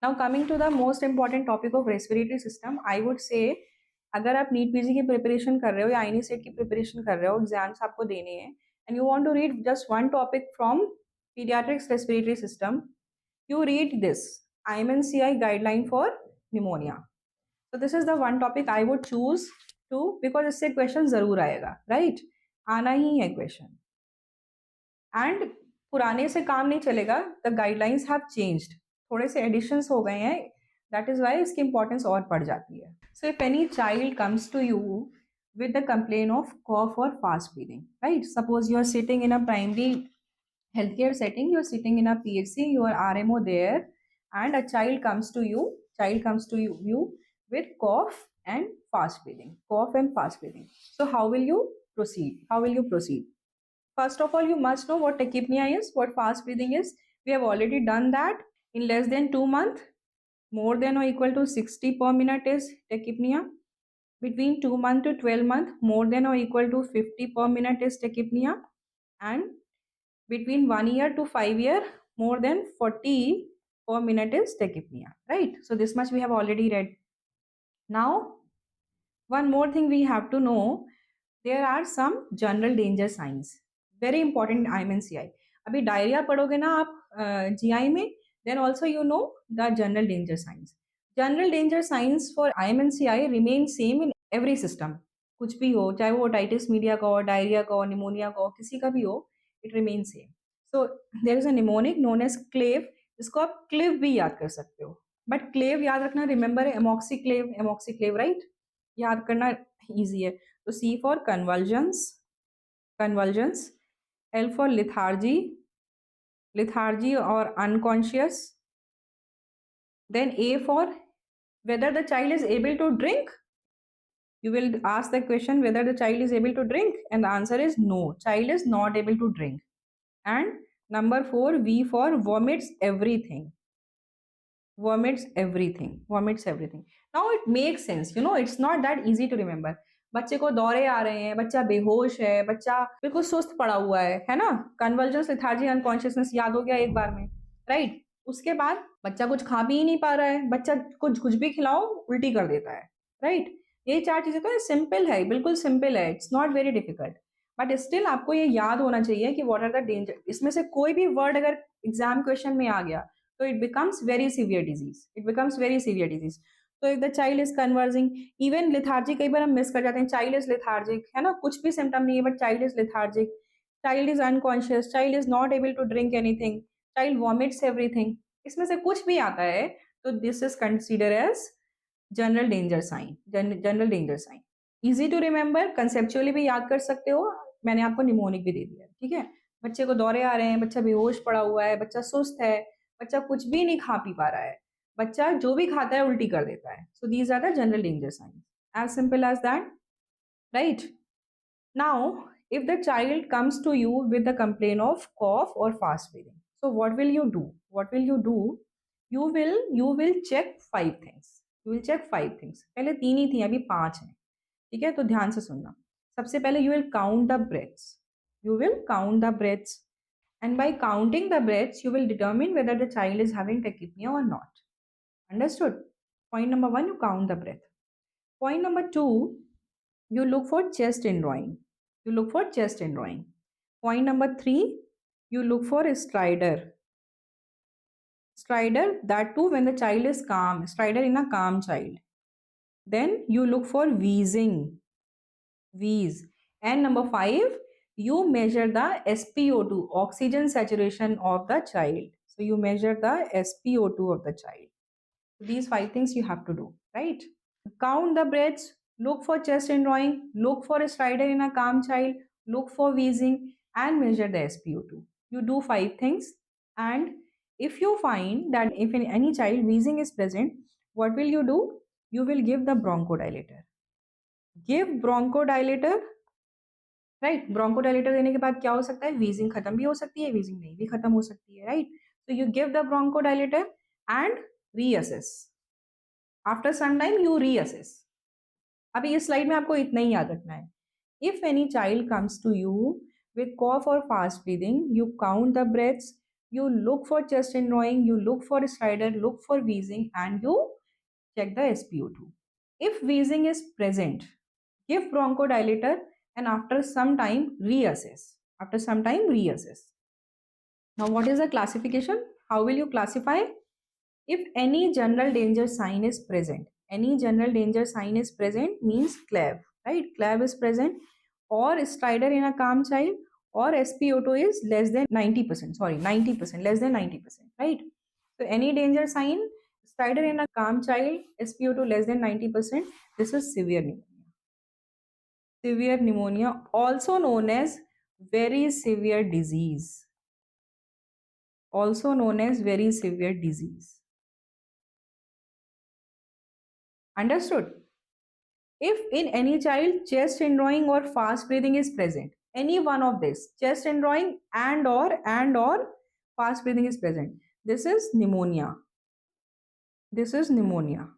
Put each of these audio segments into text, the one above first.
Now coming to the most important topic of respiratory system, I would say अगर आप NEET PG की preparation कर रहे हो या आईनी सेट की प्रिपरेशन कर रहे हो, एग्जाम्स आपको देने हैं and you want to read just one topic from paediatrics respiratory system, you read this IMNCI guideline for pneumonia. So this is the one topic I would choose to, because इससे question जरूर आएगा, right? आना ही है question and पुराने से काम नहीं चलेगा. द गाइडलाइंस हैव चेंज्ड, थोड़े से एडिशंस हो गए हैं, दैट इज वाई इसकी इंपॉर्टेंस और बढ़ जाती है. So if any child comes to you with the complaint of cough or fast breathing, right? Suppose you are sitting in a primary healthcare setting, you're sitting in a PHC, you are RMO there, and a child comes to you with cough and fast breathing. So how will you proceed? First of all, you must know what tachypnea is, what fast breathing is. We have already done that. In less than 2 months, more than or equal to 60 per minute is tachypnea. Between 2 months to 12 months, more than or equal to 50 per minute is tachypnea. And between 1 year to 5 year, more than 40 per minute is tachypnea, right? So this much we have already read. Now one more thing we have to know, there are some general danger signs, very important in IMNCI. अभी diarrhoea पढ़ोगे ना आप GI में, then also you know the general danger signs. General danger signs for IMNCI remain same in every system. कुछ भी हो, चाहे वो otitis media का हो, डायरिया का हो, निमोनिया का हो, किसी का भी हो, it remains same. So there is a mnemonic known as CLAVE, जिसको आप क्लेव भी याद कर सकते हो, बट क्लेव याद रखना, रिमेंबर एमोक्सीक्लेव, राइट? याद करना इजी है. तो C for convulsions, L for lethargy or unconscious. Then A for whether the child is able to drink. You will ask the question whether the child is able to drink, and the answer is no, child is not able to drink. And number 4, V for vomits everything. Now it makes sense, it's not that easy to remember. बच्चे को दौरे आ रहे हैं, बच्चा बेहोश है, बच्चा बिल्कुल सुस्त पड़ा हुआ है ना? कन्वर्जेंस, लेथार्जी, अनकॉन्शियसनेस याद हो गया एक बार में, राइट? उसके बाद बच्चा कुछ खा भी नहीं पा रहा है, बच्चा कुछ भी खिलाओ उल्टी कर देता है, राइट? ये 4 चीजें तो सिंपल है, बिल्कुल सिंपल है, it's not very difficult, but still आपको ये याद होना चाहिए कि व्हाट आर द डेंजर. इसमें से कोई भी वर्ड अगर एग्जाम क्वेश्चन में आ गया तो it becomes very severe disease. So if the child is conversing, even lethargic, कई बार हम मिस कर जाते हैं, child is lethargic, है ना? कुछ भी symptom नहीं है, but child is lethargic, child is unconscious, child is not able to drink anything, child vomits everything, इसमें से कुछ भी आता है तो this is considered as general danger sign. Easy to remember, conceptually भी याद कर सकते हो. मैंने आपको निमोनिक भी दे दिया, ठीक है? बच्चे को दौरे आ रहे हैं, बच्चा बेहोश पड़ा हुआ है, बच्चा सुस्त है, बच्चा कुछ भी नहीं खा पी पा रहा है, बच्चा जो भी खाता है उल्टी कर देता है. So these are the general danger signs, as simple as that, right? Now if the child comes to you with the complaint of cough or fast breathing, so what will you do? You will check 5 things. पहले 3 ही थी, अभी 5 हैं, ठीक है? तो ध्यान से सुनना. सबसे पहले you will count the breaths. And by counting the breaths, you will determine whether the child is having tachypnea or not. Understood? Point number 1, you count the breath. Point number 2, you look for chest indrawing. Point number 3, you look for a stridor. That too when the child is calm. Stridor in a calm child. Then you look for wheezing. And number 5, you measure the SpO2, oxygen saturation of the child. So you measure the SpO2 of the child. These 5 things you have to do, right? Count the breaths, look for chest indrawing, look for a stridor in a calm child, look for wheezing, and measure the SpO2. You do 5 things, and if you find that if in any child wheezing is present, what will you do? You will give the bronchodilator. Right? Bronchodilator देने के बाद क्या हो सकता है? Wheezing खत्म भी हो सकती है, वीजिंग नहीं भी खत्म हो सकती है, right? So you give the bronchodilator and reassess. After some time you reassess. अभी इस स्लाइड में आपको इतना ही याद रखना है. If any child comes to you with cough or fast breathing, you count the breaths, you look for chest indrawing, you look for stridor, look for wheezing, and you check the SpO2. If wheezing is present, give bronchodilator and after some time reassess. After some time reassess. Now what is the classification? How will you classify? If any general danger sign is present, any general danger sign is present means CLAV, right? CLAV is present or stridor in a calm child or SpO2 is less than 90%, sorry, 90%, less than 90%, right? So any danger sign, stridor in a calm child, SpO2 less than 90%, this is severe pneumonia. Severe pneumonia, also known as very severe disease. Also known as very severe disease. Understood? If in any child chest indrawing or fast breathing is present, any one of this, chest indrawing and or fast breathing is present, this is pneumonia. This is pneumonia,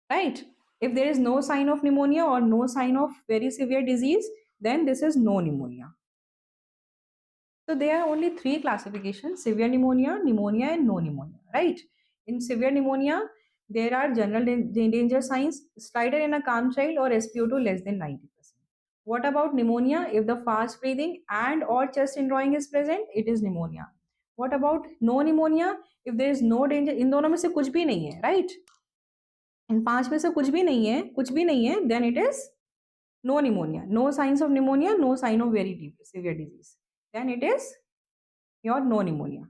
right? If there is no sign of pneumonia or no sign of very severe disease, then this is no pneumonia. So there are only three classifications: severe pneumonia, pneumonia, and no pneumonia, right? In severe pneumonia, there are general danger signs, stridor in a calm child or SpO2 less than 90%. What about pneumonia? If the fast breathing and or chest indrawing is present, it is pneumonia. What about no pneumonia? If there is no danger, इन दोनों में से कुछ भी नहीं है, right? इन पांच में से कुछ भी नहीं है, कुछ भी नहीं है, then it is no pneumonia. No signs of pneumonia, no sign of very deep severe disease. Then it is your no pneumonia.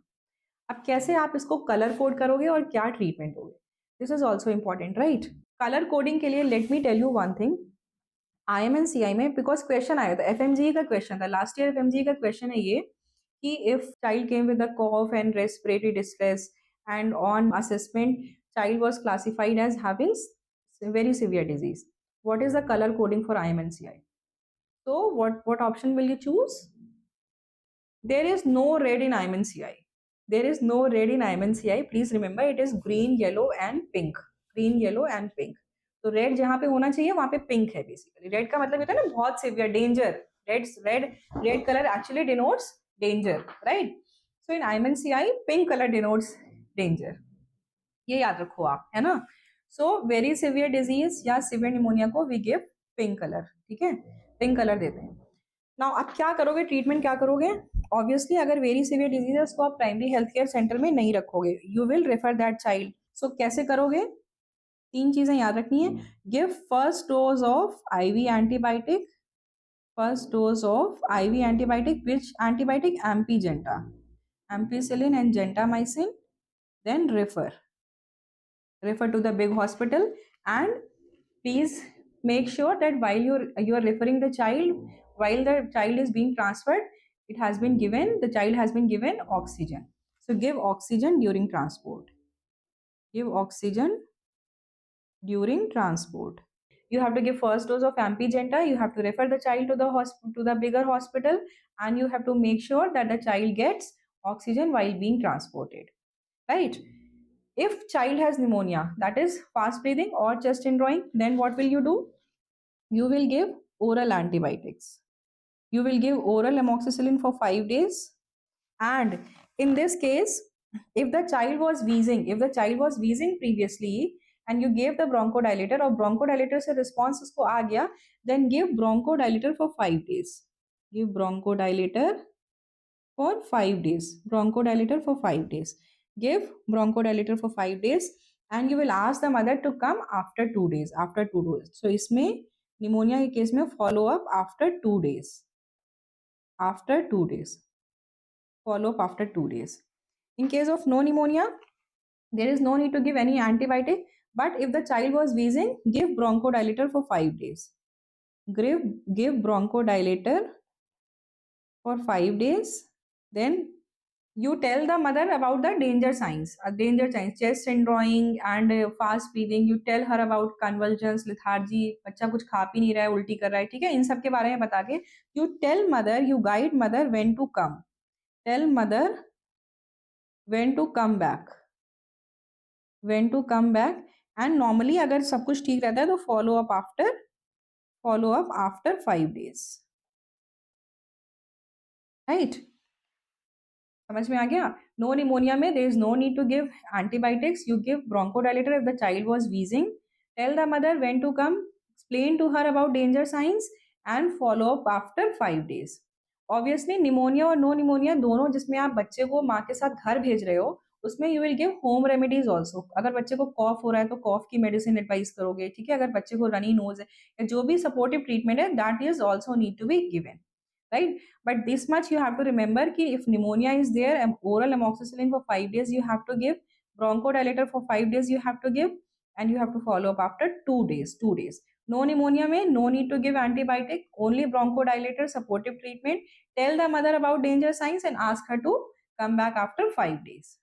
अब कैसे आप इसको कलर कोड करोगे और क्या ट्रीटमेंट होगे? This is also important, right? Colour coding के लिए let me tell you one thing. IMNCI में बिकॉज क्वेश्चन आया था, FMG का क्वेश्चन था, लास्ट ईयर FMG का क्वेश्चन है ये कि if child came with a cough and respiratory distress and on assessment child was classified as having very severe disease, what is the color coding for IMNCI? So what option will you choose? There is no red in IMNCI. There is no red in IMNCI. Please remember it is green, yellow and pink. Green, yellow and pink. तो red जहाँ पे होना चाहिए वहां पे pink है. Basically red का मतलब होता है ना बहुत severe danger. Red colour actually denotes danger, right? So in IMNCI pink colour denotes danger. ये याद रखो आप, है ना? सो वेरी सिवियर डिजीज या सिवियर निमोनिया को वी गिव पिंक कलर, ठीक है? पिंक कलर देते हैं. नाउ आप क्या करोगे, ट्रीटमेंट क्या करोगे? ऑब्वियसली अगर वेरी सिवियर डिजीज है उसको आप प्राइमरी हेल्थ केयर सेंटर में नहीं रखोगे, you will refer that child. So कैसे करोगे? तीन चीजें याद रखनी है. Give first dose of IV antibiotic, first dose of IV antibiotic, which antibiotic? Ampigenta, ampicillin and gentamicin. Then refer to the big hospital, and please make sure that while you are referring the child, while the child is being transferred, the child has been given oxygen. So give oxygen during transport. Give oxygen during transport. You have to give first dose of ampygenta. You have to refer the child to the bigger hospital, and you have to make sure that the child gets oxygen while being transported, right? If child has pneumonia, that is fast breathing or chest indrawing, then what will you do? You will give oral antibiotics. You will give oral amoxicillin for 5 days. And in this case, if the child was wheezing previously and you gave the bronchodilator or bronchodilator se response usko aa gaya, then give bronchodilator for 5 days. Give bronchodilator for 5 days. Bronchodilator for 5 days. Give bronchodilator for 5 days and you will ask the mother to come after 2 days. After 2 days. So इसमें pneumonia के case में follow up after 2 days. After 2 days. Follow up after 2 days. In case of no pneumonia, there is no need to give any antibiotic. But if the child was wheezing, give bronchodilator for 5 days. Give bronchodilator for 5 days. Then you tell the mother about the danger signs, chest indrawing and fast breathing. You tell her about convulsions, lethargy, बच्चा कुछ खा P नहीं रहा है, उल्टी कर रहा है, ठीक है? इन सब के बारे में बता के you tell mother, you guide mother when to come. Tell mother when to come back. When to come back. And normally अगर सब कुछ ठीक रहता है तो follow up after 5 days. Right? समझ में आ गया? नो निमोनिया में there is no need to give antibiotics, you give bronchodilator if the child was wheezing. Tell the mother when to come, explain to her about danger signs and follow up after 5 days. Obviously pneumonia और no pneumonia दोनों जिसमें आप बच्चे को माँ के साथ घर भेज रहे हो, उसमें you will give home remedies also. अगर बच्चे को कॉफ हो रहा है तो कॉफ की मेडिसिन एडवाइस करोगे, ठीक है? अगर बच्चे को रनी नोज है या जो भी सपोर्टिव ट्रीटमेंट है, that is also need to be given, right? But this much you have to remember ki if pneumonia is there, oral amoxicillin for 5 days you have to give, bronchodilator for 5 days you have to give, and you have to follow up after 2 days. No pneumonia mein no need to give antibiotic, only bronchodilator supportive treatment. Tell the mother about danger signs and ask her to come back after 5 days.